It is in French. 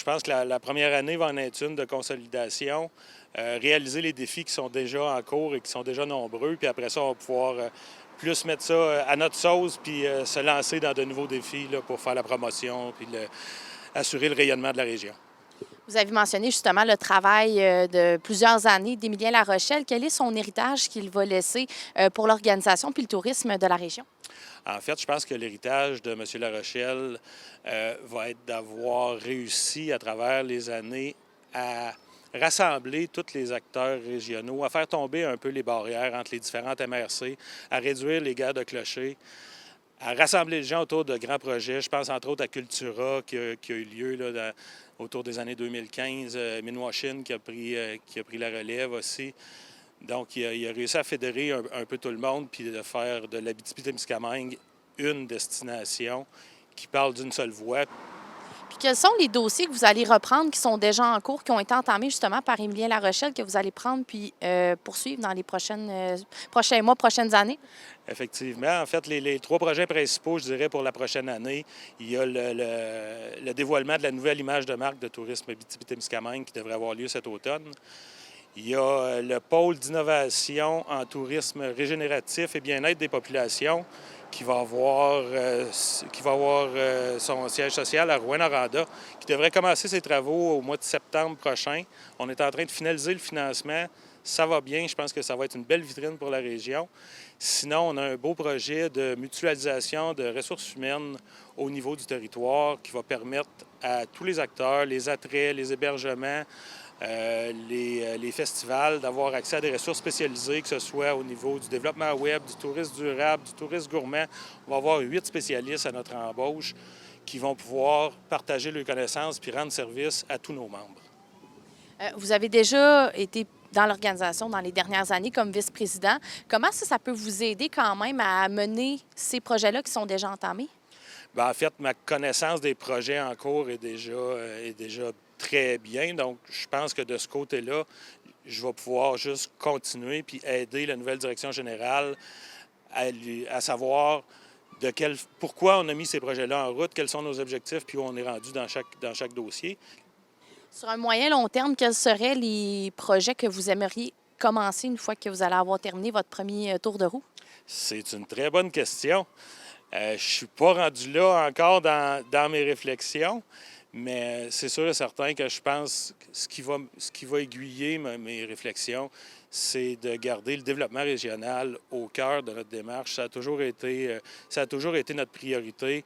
pense que la première année va en être une de consolidation, réaliser les défis qui sont déjà en cours et qui sont déjà nombreux, puis après ça, on va pouvoir plus mettre ça à notre sauce, puis se lancer dans de nouveaux défis là, pour faire la promotion, puis assurer le rayonnement de la région. Vous avez mentionné justement le travail de plusieurs années d'Émilien Larochelle. Quel est son héritage qu'il va laisser pour l'organisation puis le tourisme de la région? En fait, je pense que l'héritage de M. Larochelle va être d'avoir réussi à travers les années à rassembler tous les acteurs régionaux, à faire tomber un peu les barrières entre les différentes MRC, à réduire les guerres de clochers, à rassembler les gens autour de grands projets. Je pense entre autres à Cultura qui a eu lieu là, autour des années 2015, Minwashin qui a pris la relève aussi. Donc, il a réussi à fédérer un peu tout le monde puis de faire de l'Abitibi-Témiscamingue une destination qui parle d'une seule voix. Puis quels sont les dossiers que vous allez reprendre qui sont déjà en cours, qui ont été entamés justement par Émilien Larochelle, que vous allez prendre puis poursuivre dans les prochains mois, prochaines années? Effectivement. En fait, les trois projets principaux, je dirais, pour la prochaine année, il y a le dévoilement de la nouvelle image de marque de tourisme Abitibi-Témiscamingue qui devrait avoir lieu cet automne. Il y a le pôle d'innovation en tourisme régénératif et bien-être des populations qui va avoir son siège social à Rouyn-Noranda, qui devrait commencer ses travaux au mois de septembre prochain. On est en train de finaliser le financement. Ça va bien. Je pense que ça va être une belle vitrine pour la région. Sinon, on a un beau projet de mutualisation de ressources humaines au niveau du territoire qui va permettre à tous les acteurs, les attraits, les hébergements, les festivals, d'avoir accès à des ressources spécialisées, que ce soit au niveau du développement web, du tourisme durable, du tourisme gourmand. On va avoir 8 spécialistes à notre embauche qui vont pouvoir partager leurs connaissances puis rendre service à tous nos membres. Vous avez déjà été dans l'organisation dans les dernières années comme vice-président. Comment ça peut vous aider quand même à mener ces projets-là qui sont déjà entamés? Bien, en fait, ma connaissance des projets en cours est déjà très bien. Donc, je pense que de ce côté-là, je vais pouvoir juste continuer puis aider la nouvelle direction générale à savoir pourquoi on a mis ces projets-là en route, quels sont nos objectifs, puis où on est rendu dans chaque dossier. Sur un moyen long terme, quels seraient les projets que vous aimeriez commencer une fois que vous allez avoir terminé votre premier tour de roue? C'est une très bonne question. Je ne suis pas rendu là encore dans mes réflexions, mais c'est sûr et certain que je pense que ce qui va aiguiller mes réflexions, c'est de garder le développement régional au cœur de notre démarche. Ça a toujours été notre priorité.